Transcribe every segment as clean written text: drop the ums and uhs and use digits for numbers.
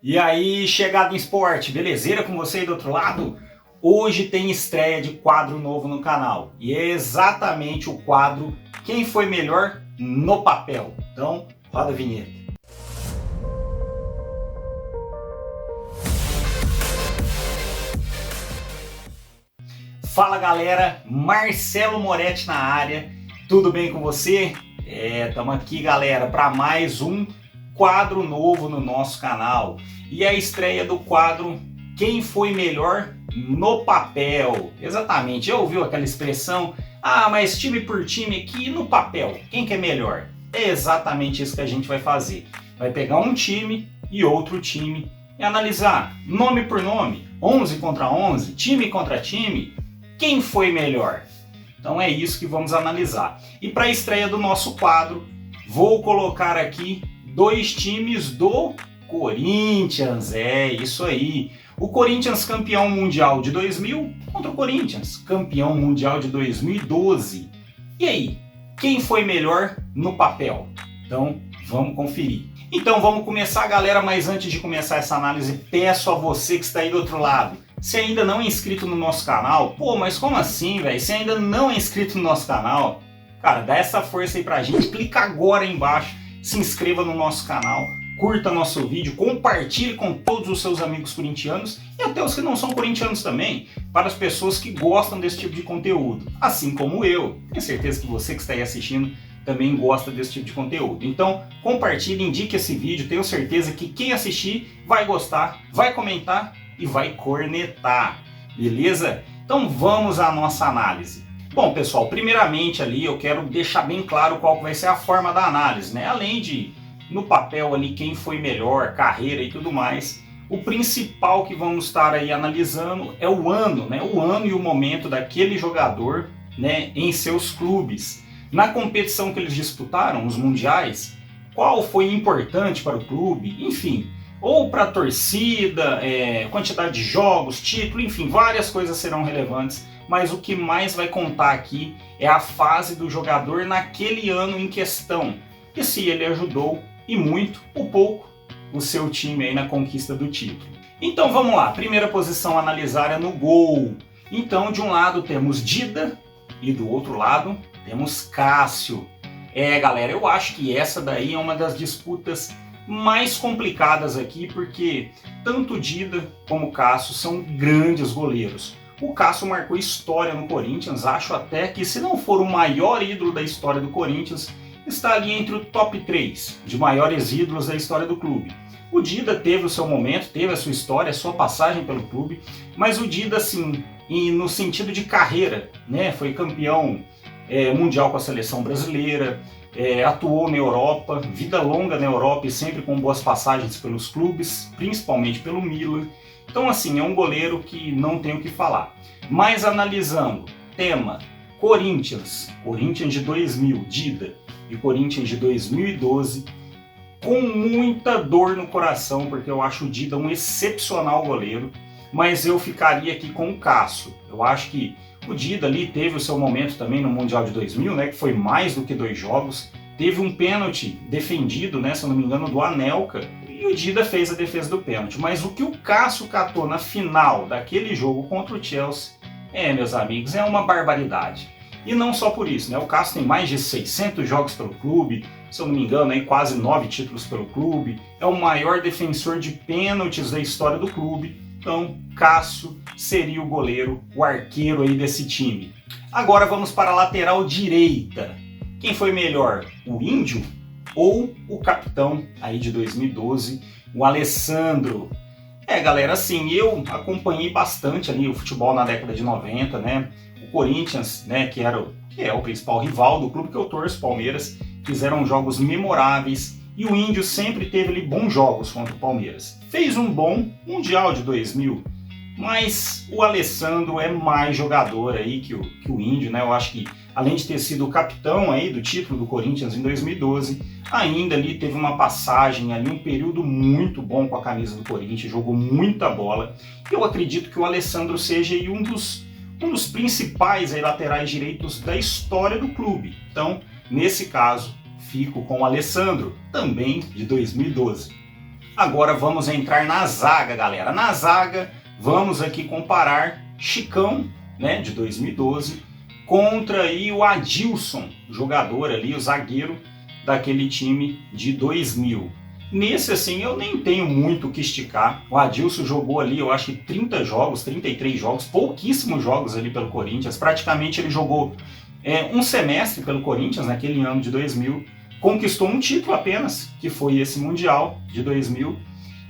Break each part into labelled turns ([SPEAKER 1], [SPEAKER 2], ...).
[SPEAKER 1] E aí, chegado em esporte, belezeira com você aí do outro lado? Hoje tem estreia de quadro novo no canal e é exatamente o quadro Quem Foi Melhor no Papel. Então, roda a vinheta. Fala galera, Marcelo Moretti na área, tudo bem com você? Estamos aqui galera para mais um quadro novo no nosso canal e a estreia do quadro Quem Foi Melhor no Papel. Exatamente, já ouviu aquela expressão? Ah, mas time por time aqui no papel, quem que é melhor? É exatamente isso que a gente vai fazer. Vai pegar um time e outro time e analisar nome por nome, 11 contra 11, time contra time, quem foi melhor? Então é isso que vamos analisar. E para a estreia do nosso quadro, vou colocar aqui dois times do Corinthians. É isso aí. O Corinthians campeão mundial de 2000 contra o Corinthians campeão mundial de 2012. E aí, quem foi melhor no papel? Então vamos conferir. Então vamos começar, galera, mas antes de começar essa análise, peço a você que está aí do outro lado, se ainda não é inscrito no nosso canal, pô, mas como assim, velho? Se ainda não é inscrito no nosso canal, cara, dá essa força aí pra gente, clica agora aí embaixo, se inscreva no nosso canal, curta nosso vídeo, compartilhe com todos os seus amigos corintianos e até os que não são corintianos também, para as pessoas que gostam desse tipo de conteúdo, assim como eu. Tenho certeza que você que está aí assistindo também gosta desse tipo de conteúdo. Então, compartilhe, indique esse vídeo, tenho certeza que quem assistir vai gostar, vai comentar e vai cornetar, beleza? Então vamos à nossa análise. Bom, pessoal, primeiramente ali eu quero deixar bem claro qual vai ser a forma da análise, né? Além de no papel ali quem foi melhor, carreira e tudo mais, o principal que vamos estar aí analisando é o ano, né? O ano e o momento daquele jogador, né, em seus clubes. Na competição que eles disputaram, os mundiais, qual foi importante para o clube, enfim, ou para a torcida, quantidade de jogos, título, enfim, várias coisas serão relevantes, mas o que mais vai contar aqui é a fase do jogador naquele ano em questão, e se ele ajudou, e muito ou pouco, o seu time aí na conquista do título. Então vamos lá, primeira posição a analisar é no gol. Então de um lado temos Dida e do outro lado temos Cássio. Galera, eu acho que essa daí é uma das disputas mais complicadas aqui, porque tanto Dida como Cássio são grandes goleiros. O Cássio marcou história no Corinthians, acho até que se não for o maior ídolo da história do Corinthians, está ali entre o top 3 de maiores ídolos da história do clube. O Dida teve o seu momento, teve a sua história, a sua passagem pelo clube, mas o Dida, assim, no sentido de carreira, né, foi campeão mundial com a seleção brasileira, atuou na Europa, vida longa na Europa e sempre com boas passagens pelos clubes, principalmente pelo Milan. Então, assim, é um goleiro que não tem o que falar. Mas analisando, tema, Corinthians de 2000, Dida, e Corinthians de 2012, com muita dor no coração, porque eu acho o Dida um excepcional goleiro, mas eu ficaria aqui com o Cássio. Eu acho que o Dida ali teve o seu momento também no Mundial de 2000, né, que foi mais do que 2 jogos, teve um pênalti defendido, né, se eu não me engano, do Anelka, e o Dida fez a defesa do pênalti. Mas o que o Cássio catou na final daquele jogo contra o Chelsea, meus amigos, é uma barbaridade. E não só por isso, né? O Cássio tem mais de 600 jogos pelo clube, se eu não me engano, aí quase 9 títulos pelo clube, é o maior defensor de pênaltis da história do clube. Então, Cássio seria o goleiro, o arqueiro aí desse time. Agora vamos para a lateral direita. Quem foi melhor, o Índio ou o capitão aí de 2012, o Alessandro? Galera, assim, eu acompanhei bastante ali o futebol na década de 90, né? O Corinthians, né, que é o principal rival do clube que eu torço, Palmeiras, fizeram jogos memoráveis e o Índio sempre teve ali bons jogos contra o Palmeiras. Fez um bom Mundial de 2000, mas o Alessandro é mais jogador aí que o Índio, né? Eu acho que além de ter sido o capitão aí do título do Corinthians em 2012, ainda ali teve uma passagem ali, um período muito bom com a camisa do Corinthians, jogou muita bola. Eu acredito que o Alessandro seja aí um dos principais aí, laterais direitos da história do clube. Então, nesse caso, fico com o Alessandro, também de 2012. Agora vamos entrar na zaga, galera. Na zaga, vamos aqui comparar Chicão, né, de 2012, contra aí o Adilson, jogador ali, o zagueiro daquele time de 2000. Nesse, assim, eu nem tenho muito o que esticar. O Adilson jogou ali, eu acho que 30 jogos, 33 jogos, pouquíssimos jogos ali pelo Corinthians. Praticamente ele jogou um semestre pelo Corinthians naquele ano de 2000. Conquistou um título apenas, que foi esse Mundial de 2000.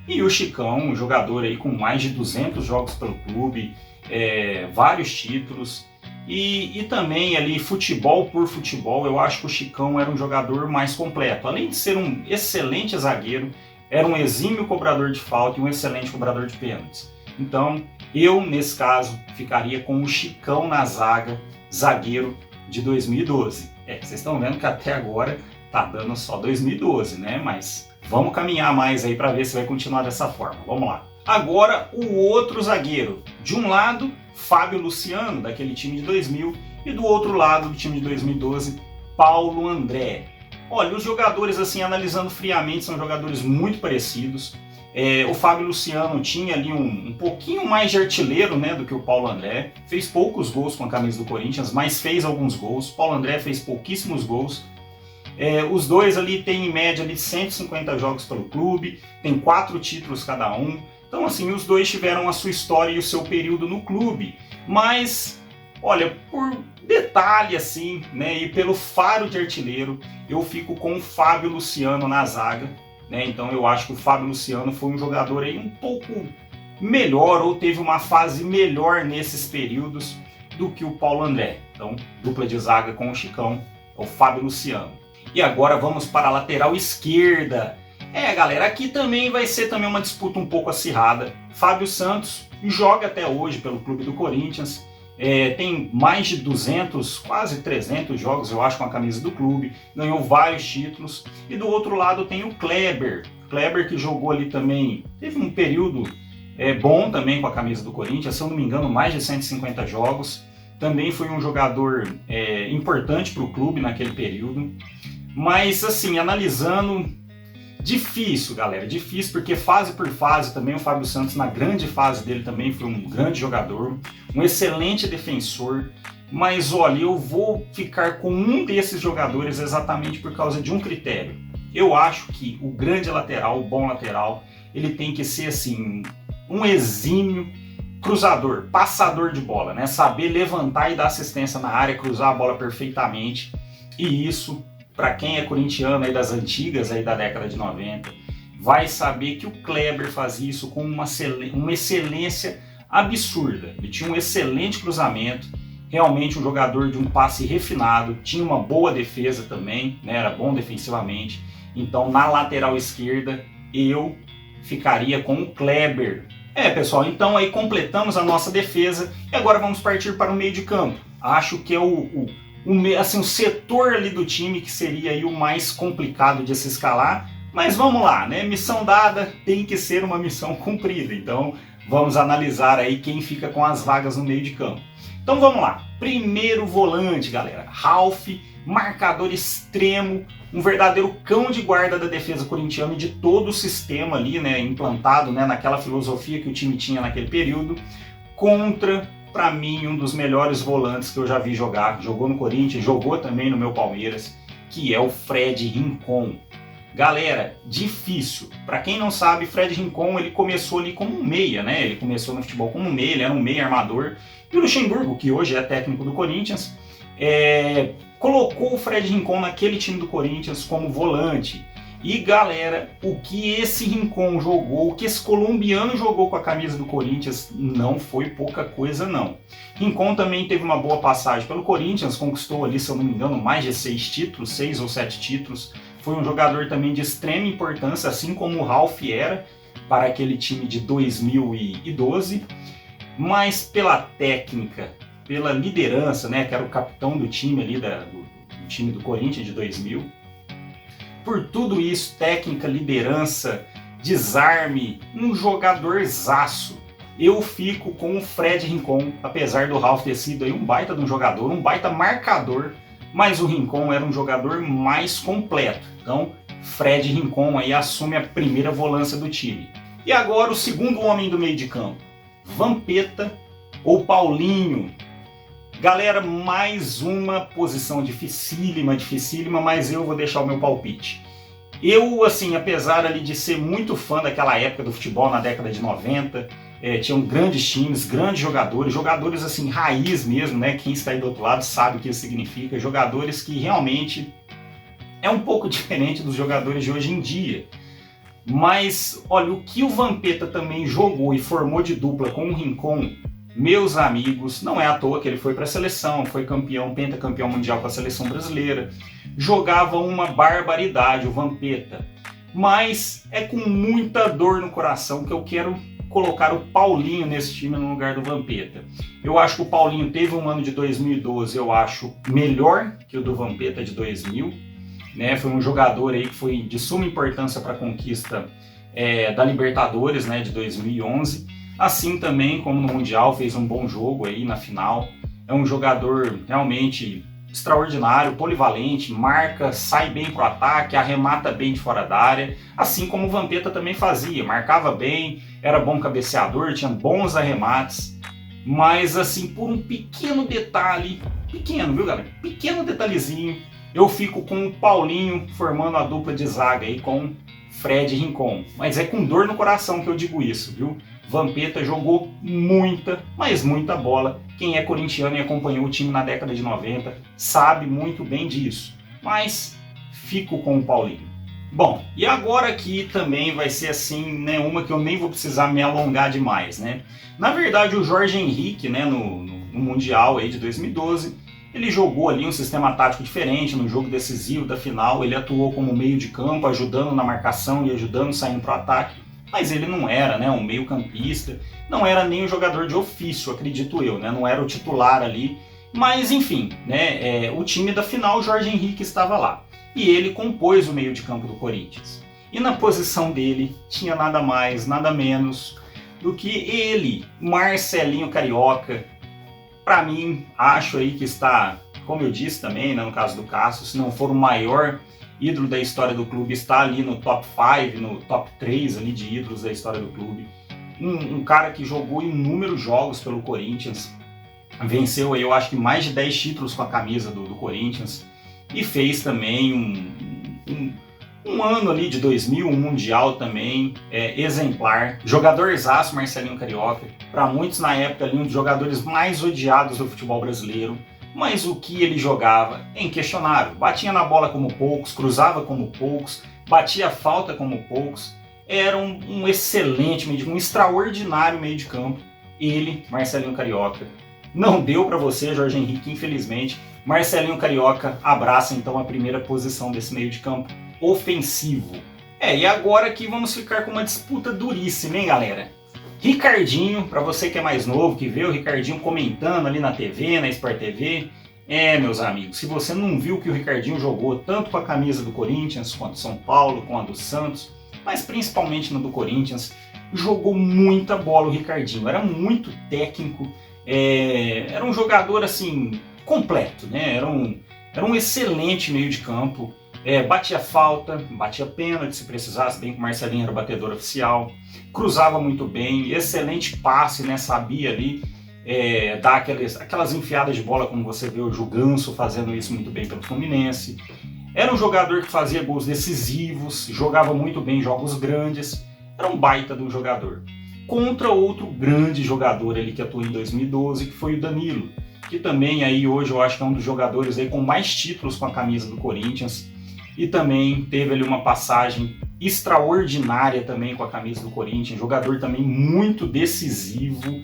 [SPEAKER 1] E o Chicão, um jogador aí com mais de 200 jogos pelo clube, vários títulos. E também ali, futebol por futebol, eu acho que o Chicão era um jogador mais completo. Além de ser um excelente zagueiro, era um exímio cobrador de falta e um excelente cobrador de pênaltis. Então, eu, nesse caso, ficaria com o Chicão na zaga, zagueiro de 2012. Vocês estão vendo que até agora tá dando só 2012, né? Mas vamos caminhar mais aí para ver se vai continuar dessa forma. Vamos lá. Agora, o outro zagueiro. De um lado, Fábio Luciano, daquele time de 2000, e do outro lado, do time de 2012, Paulo André. Olha, os jogadores, assim, analisando friamente, são jogadores muito parecidos. O Fábio Luciano tinha ali um pouquinho mais de artilheiro, né, do que o Paulo André. Fez poucos gols com a camisa do Corinthians, mas fez alguns gols. Paulo André fez pouquíssimos gols. Os dois ali têm em média ali 150 jogos pelo clube, tem 4 títulos cada um. Então, assim, os dois tiveram a sua história e o seu período no clube. Mas, olha, por detalhe, assim, né, e pelo faro de artilheiro, eu fico com o Fábio Luciano na zaga, né? Então, eu acho que o Fábio Luciano foi um jogador aí um pouco melhor, ou teve uma fase melhor nesses períodos do que o Paulo André. Então, dupla de zaga com o Chicão, o Fábio Luciano. E agora vamos para a lateral esquerda. Galera, aqui também vai ser também uma disputa um pouco acirrada. Fábio Santos joga até hoje pelo clube do Corinthians. Tem mais de 200, quase 300 jogos, eu acho, com a camisa do clube. Ganhou vários títulos. E do outro lado tem o Kleber. Kleber que jogou ali também, teve um período bom também com a camisa do Corinthians. Se eu não me engano, mais de 150 jogos. Também foi um jogador importante para o clube naquele período. Mas, assim, analisando, difícil, galera, difícil, porque fase por fase também o Fábio Santos, na grande fase dele também, foi um grande jogador, um excelente defensor. Mas, olha, eu vou ficar com um desses jogadores exatamente por causa de um critério. Eu acho que o grande lateral, o bom lateral, ele tem que ser, assim, um exímio cruzador, passador de bola, né? Saber levantar e dar assistência na área, cruzar a bola perfeitamente. E isso, para quem é corintiano aí das antigas, aí da década de 90, vai saber que o Kleber fazia isso com uma excelência absurda. Ele tinha um excelente cruzamento, realmente um jogador de um passe refinado, tinha uma boa defesa também, né? Era bom defensivamente. Então, na lateral esquerda, eu ficaria com o Kleber. Pessoal, então aí completamos a nossa defesa e agora vamos partir para o meio de campo. Acho que é o setor ali do time que seria aí o mais complicado de se escalar, mas vamos lá, né? Missão dada tem que ser uma missão cumprida, então vamos analisar aí quem fica com as vagas no meio de campo. Então vamos lá, primeiro volante, galera, Ralf, marcador extremo, um verdadeiro cão de guarda da defesa corintiana e de todo o sistema ali, né, implantado, né, naquela filosofia que o time tinha naquele período, contra, para mim, um dos melhores volantes que eu já vi jogar. Jogou no Corinthians, jogou também no meu Palmeiras, que é o Fred Rincon. Galera, difícil. Para quem não sabe, Fred Rincon, ele começou ali como um meia, né? Ele começou no futebol como um meia, ele era um meia armador. E o Luxemburgo, que hoje é técnico do Corinthians, colocou o Fred Rincon naquele time do Corinthians como volante. E galera, o que esse Rincon jogou, o que esse colombiano jogou com a camisa do Corinthians, não foi pouca coisa não. Rincon também teve uma boa passagem pelo Corinthians, conquistou ali, se eu não me engano, mais de 6 ou 7 títulos. Foi um jogador também de extrema importância, assim como o Ralf era para aquele time de 2012. Mas pela técnica, pela liderança, né, que era o capitão do time ali, do time do Corinthians de 2000, por tudo isso, técnica, liderança, desarme, um jogadorzaço. Eu fico com o Fred Rincon, apesar do Ralf ter sido aí um baita de um jogador, um baita marcador, mas o Rincon era um jogador mais completo. Então, Fred Rincon aí assume a primeira volância do time. E agora o segundo homem do meio de campo, Vampeta ou Paulinho. Galera, mais uma posição dificílima, mas eu vou deixar o meu palpite. Eu, assim, apesar ali de ser muito fã daquela época do futebol na década de 90, tinham grandes times, grandes jogadores assim, raiz mesmo, né? Quem está aí do outro lado sabe o que isso significa, jogadores que realmente é um pouco diferente dos jogadores de hoje em dia. Mas, olha, o que o Vampeta também jogou e formou de dupla com o Rincon, meus amigos, não é à toa que ele foi para a seleção, foi campeão, pentacampeão mundial com a seleção brasileira, jogava uma barbaridade o Vampeta, mas é com muita dor no coração que eu quero colocar o Paulinho nesse time no lugar do Vampeta. Eu acho que o Paulinho teve um ano de 2012, eu acho, melhor que o do Vampeta de 2000, né? Foi um jogador aí que foi de suma importância para a conquista da Libertadores, né, de 2011. Assim também como no Mundial, fez um bom jogo aí na final. É um jogador realmente extraordinário, polivalente, marca, sai bem pro ataque, arremata bem de fora da área, assim como o Vampeta também fazia, marcava bem, era bom cabeceador, tinha bons arremates, mas assim, por um pequeno detalhe, pequeno, viu galera? Pequeno detalhezinho, eu fico com o Paulinho formando a dupla de zaga aí com Fred Rincon, mas é com dor no coração que eu digo isso, viu? Vampeta jogou muita, mas muita bola. Quem é corintiano e acompanhou o time na década de 90 sabe muito bem disso. Mas fico com o Paulinho. Bom, e agora aqui também vai ser assim, né, uma que eu nem vou precisar me alongar demais, né? Na verdade, o Jorge Henrique, né, no Mundial aí de 2012, ele jogou ali um sistema tático diferente no jogo decisivo da final. Ele atuou como meio de campo, ajudando na marcação e ajudando saindo para o ataque. Mas ele não era, né, um meio-campista, não era nem um jogador de ofício, acredito eu, né, não era o titular ali. Mas enfim, né, o time da final, Jorge Henrique estava lá. E ele compôs o meio de campo do Corinthians. E na posição dele tinha nada mais, nada menos do que ele, Marcelinho Carioca. Para mim, acho aí que está, como eu disse também, né, no caso do Cássio, se não for o maior ídolo da história do clube, está ali no top 5, no top 3 ali de ídolos da história do clube. Um cara que jogou inúmeros jogos pelo Corinthians, venceu aí, eu acho que mais de 10 títulos com a camisa do Corinthians, e fez também um ano ali de 2000, um Mundial também, exemplar. Jogadorzaço Marcelinho Carioca, para muitos na época ali um dos jogadores mais odiados do futebol brasileiro. Mas o que ele jogava é inquestionável. Batia na bola como poucos, cruzava como poucos, batia falta como poucos. Era um excelente meio de campo, um extraordinário meio de campo. Ele, Marcelinho Carioca. Não deu para você, Jorge Henrique, infelizmente. Marcelinho Carioca abraça então a primeira posição desse meio de campo ofensivo. E agora aqui vamos ficar com uma disputa duríssima, hein, galera? Ricardinho, para você que é mais novo, que vê o Ricardinho comentando ali na TV, na Sport TV, meus amigos, se você não viu que o Ricardinho jogou tanto com a camisa do Corinthians, quanto São Paulo, com a do Santos, mas principalmente no do Corinthians, jogou muita bola o Ricardinho, era muito técnico, era um jogador assim, completo, né? Era um excelente meio de campo, batia falta, batia pênalti se precisasse, bem que o Marcelinho era o batedor oficial, cruzava muito bem, excelente passe, né? Sabia ali dar aquelas enfiadas de bola, como você vê o Juganso fazendo isso muito bem pelo Fluminense. Era um jogador que fazia gols decisivos, jogava muito bem em jogos grandes, era um baita de um jogador. Contra outro grande jogador ali que atuou em 2012, que foi o Danilo, que também aí hoje eu acho que é um dos jogadores aí com mais títulos com a camisa do Corinthians, e também teve ali uma passagem extraordinária também com a camisa do Corinthians, jogador também muito decisivo.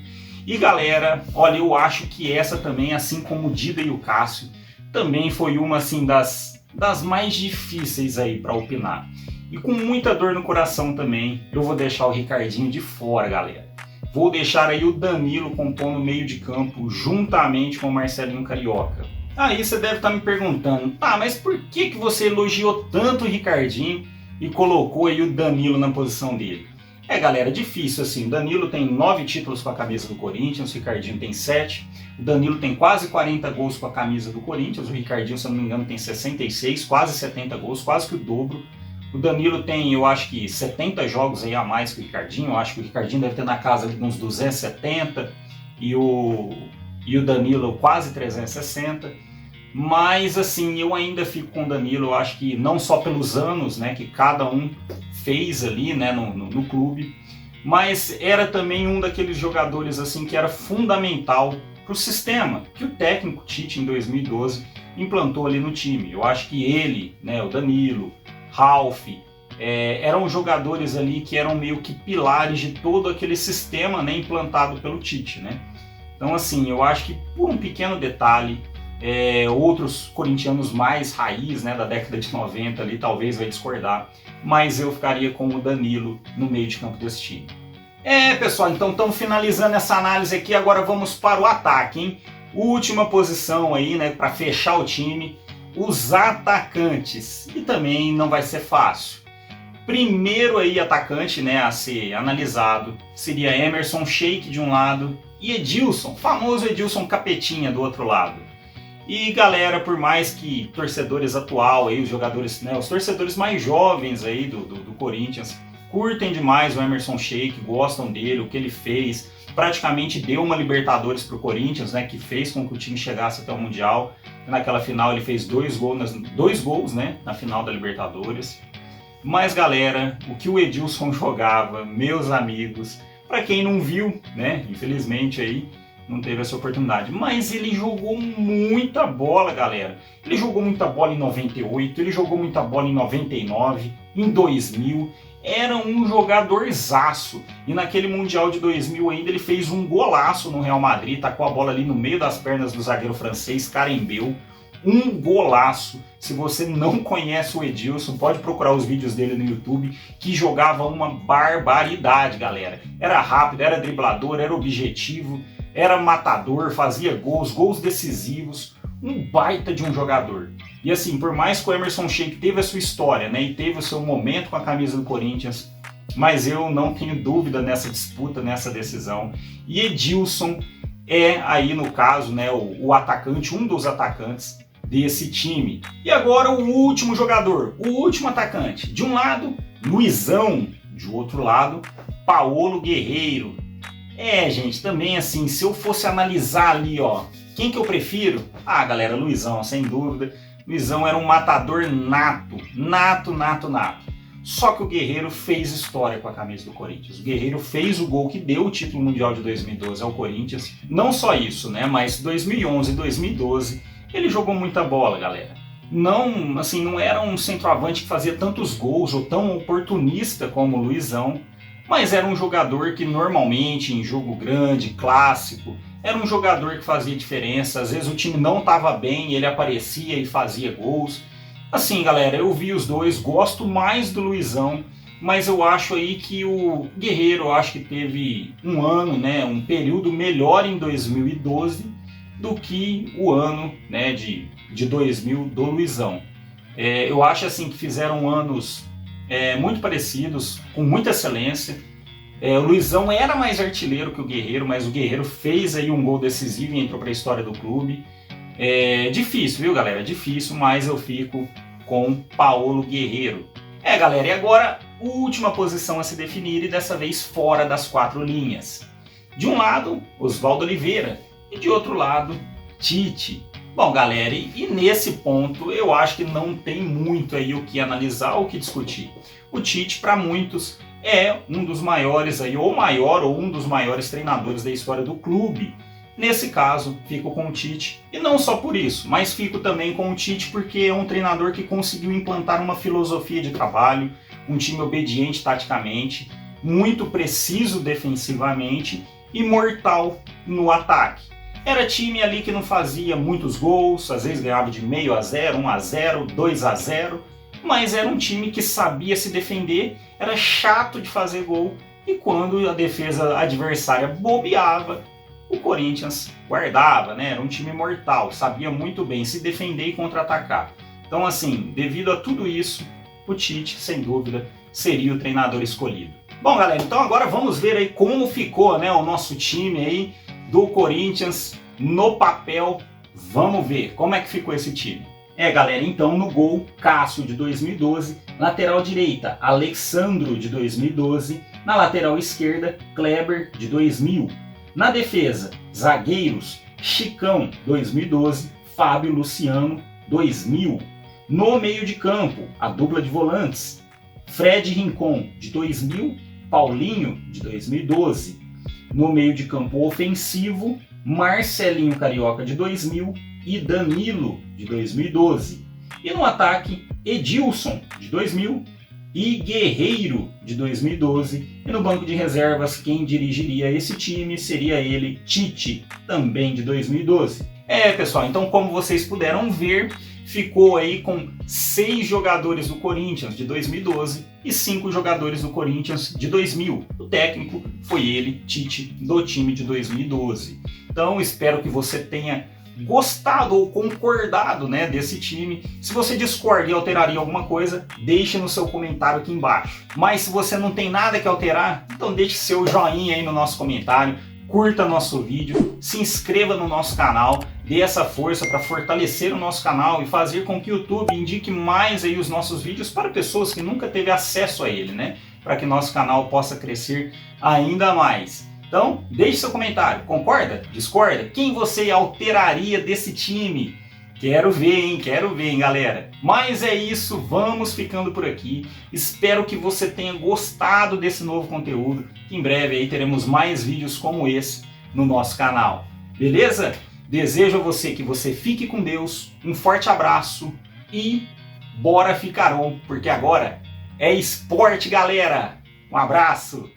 [SPEAKER 1] E galera, olha, eu acho que essa também, assim como o Dida e o Cássio, também foi uma assim das mais difíceis aí para opinar. E com muita dor no coração também, eu vou deixar o Ricardinho de fora, galera. Vou deixar aí o Danilo compondo o meio de campo juntamente com o Marcelinho Carioca. Aí você deve estar me perguntando, tá, mas por que você elogiou tanto o Ricardinho e colocou aí o Danilo na posição dele? Galera, difícil assim, o Danilo tem 9 títulos com a camisa do Corinthians, o Ricardinho tem 7, o Danilo tem quase 40 gols com a camisa do Corinthians, o Ricardinho, se eu não me engano, tem 66, quase 70 gols, quase que o dobro. O Danilo tem, eu acho que 70 jogos aí a mais que o Ricardinho. Eu acho que o Ricardinho deve ter na casa de uns 270 e o Danilo quase 360. Mas assim, eu ainda fico com o Danilo. Eu acho que não só pelos anos, né, que cada um fez ali, né, no clube, mas era também um daqueles jogadores assim que era fundamental para o sistema que o técnico Tite em 2012 implantou ali no time. Eu acho que ele, né, o Danilo, Ralf, eram jogadores ali que eram meio que pilares de todo aquele sistema, né, implantado pelo Tite, né? Então assim, eu acho que por um pequeno detalhe, outros corintianos mais raiz, né, da década de 90 ali talvez vai discordar, mas eu ficaria com o Danilo no meio de campo desse time. Pessoal, então estamos finalizando essa análise aqui, agora vamos para o ataque, hein? Última posição aí, né, para fechar o time, os atacantes. E também não vai ser fácil. Primeiro aí atacante, né, a ser analisado seria Emerson Sheik de um lado e Edilson, famoso Edilson Capetinha do outro lado. E galera, por mais que torcedores atual aí, os jogadores, né, os torcedores mais jovens aí do Corinthians curtem demais o Emerson Sheik, gostam dele, o que ele fez, praticamente deu uma Libertadores para o Corinthians, né, que fez com que o time chegasse até o Mundial. Naquela final ele fez dois gols, né, na final da Libertadores. Mas galera, o que o Edilson jogava, meus amigos, para quem não viu, né, infelizmente aí não teve essa oportunidade, mas ele jogou muita bola, galera. Ele jogou muita bola em 98, ele jogou muita bola em 99, em 2000, era um jogadorzaço. E naquele Mundial de 2000 ainda ele fez um golaço no Real Madrid, tacou a bola ali no meio das pernas do zagueiro francês, Karembeu. Um golaço. Se você não conhece o Edilson, pode procurar os vídeos dele no YouTube, que jogava uma barbaridade, galera. Era rápido, era driblador, era objetivo, era matador, fazia gols decisivos, um baita de um jogador. E assim, por mais que o Emerson Sheik teve a sua história, né, e teve o seu momento com a camisa do Corinthians, mas eu não tenho dúvida nessa disputa, nessa decisão. E Edilson é aí, no caso, né, o atacante, um dos atacantes desse time. E agora o último jogador, o último atacante. De um lado, Luizão. De outro lado, Paolo Guerreiro. Gente, também assim, se eu fosse analisar ali, ó, quem que eu prefiro? Galera, Luizão, sem dúvida. Luizão era um matador nato. Só que o Guerreiro fez história com a camisa do Corinthians. O Guerreiro fez o gol que deu o título mundial de 2012 ao Corinthians. Não só isso, né, mas 2011 e 2012 ele jogou muita bola, galera. Não, assim, não era um centroavante que fazia tantos gols ou tão oportunista como o Luizão, mas era um jogador que normalmente em jogo grande, clássico, era um jogador que fazia diferença. Às vezes o time não estava bem, ele aparecia e fazia gols. Assim, galera, eu vi os dois, gosto mais do Luizão, mas eu acho aí que o Guerreiro, eu acho que teve um ano, né, um período melhor em 2012 do que o ano, né, de 2000 do Luizão. Eu acho assim que fizeram anos muito parecidos, com muita excelência. O Luizão era mais artilheiro que o Guerreiro, mas o Guerreiro fez aí um gol decisivo e entrou para a história do clube. Difícil, viu, galera? Difícil, mas eu fico com Paolo Guerreiro. Galera, e agora, última posição a se definir, e dessa vez fora das quatro linhas. De um lado, Oswaldo Oliveira, e de outro lado, Tite. Bom, galera, e nesse ponto eu acho que não tem muito aí o que analisar ou o que discutir. O Tite, para muitos, é um dos maiores aí, ou maior, ou um dos maiores treinadores da história do clube. Nesse caso, fico com o Tite, e não só por isso, mas fico também com o Tite porque é um treinador que conseguiu implantar uma filosofia de trabalho, um time obediente taticamente, muito preciso defensivamente e mortal no ataque. Era time ali que não fazia muitos gols, às vezes ganhava de 0,5 a 1 a 0, 2 a 0, mas era um time que sabia se defender, era chato de fazer gol, e quando a defesa adversária bobeava, o Corinthians guardava, né? Era um time mortal, sabia muito bem se defender e contra-atacar. Então assim, devido a tudo isso, o Tite, sem dúvida, seria o treinador escolhido. Bom, galera, então agora vamos ver aí como ficou, né, o nosso time aí do Corinthians no papel. Vamos ver como é que ficou esse time. Galera, então no gol, Cássio de 2012, lateral direita, Alexandro de 2012, na lateral esquerda, Kleber de 2000. Na defesa, zagueiros, Chicão 2012, Fábio Luciano 2000. No meio de campo, a dupla de volantes, Fred Rincon de 2000, Paulinho de 2012. No meio de campo ofensivo, Marcelinho Carioca de 2000 e Danilo de 2012. E no ataque, Edilson de 2000 e Guerreiro de 2012. E no banco de reservas, quem dirigiria esse time seria ele, Tite, também de 2012. Pessoal, então como vocês puderam ver, ficou aí com 6 jogadores do Corinthians de 2012 e 5 jogadores do Corinthians de 2000. O técnico foi ele, Tite, do time de 2012. Então espero que você tenha gostado ou concordado, né, desse time. Se você discorda e alteraria alguma coisa, deixe no seu comentário aqui embaixo. Mas se você não tem nada que alterar, então deixe seu joinha aí no nosso comentário, curta nosso vídeo, se inscreva no nosso canal, dê essa força para fortalecer o nosso canal e fazer com que o YouTube indique mais aí os nossos vídeos para pessoas que nunca teve acesso a ele, né? Para que nosso canal possa crescer ainda mais. Então, deixe seu comentário. Concorda? Discorda? Quem você alteraria desse time? Quero ver, hein, galera. Mas é isso, vamos ficando por aqui. Espero que você tenha gostado desse novo conteúdo. Em breve aí teremos mais vídeos como esse no nosso canal. Beleza? Desejo a você que você fique com Deus. Um forte abraço e bora ficar on, porque agora é esporte, galera. Um abraço.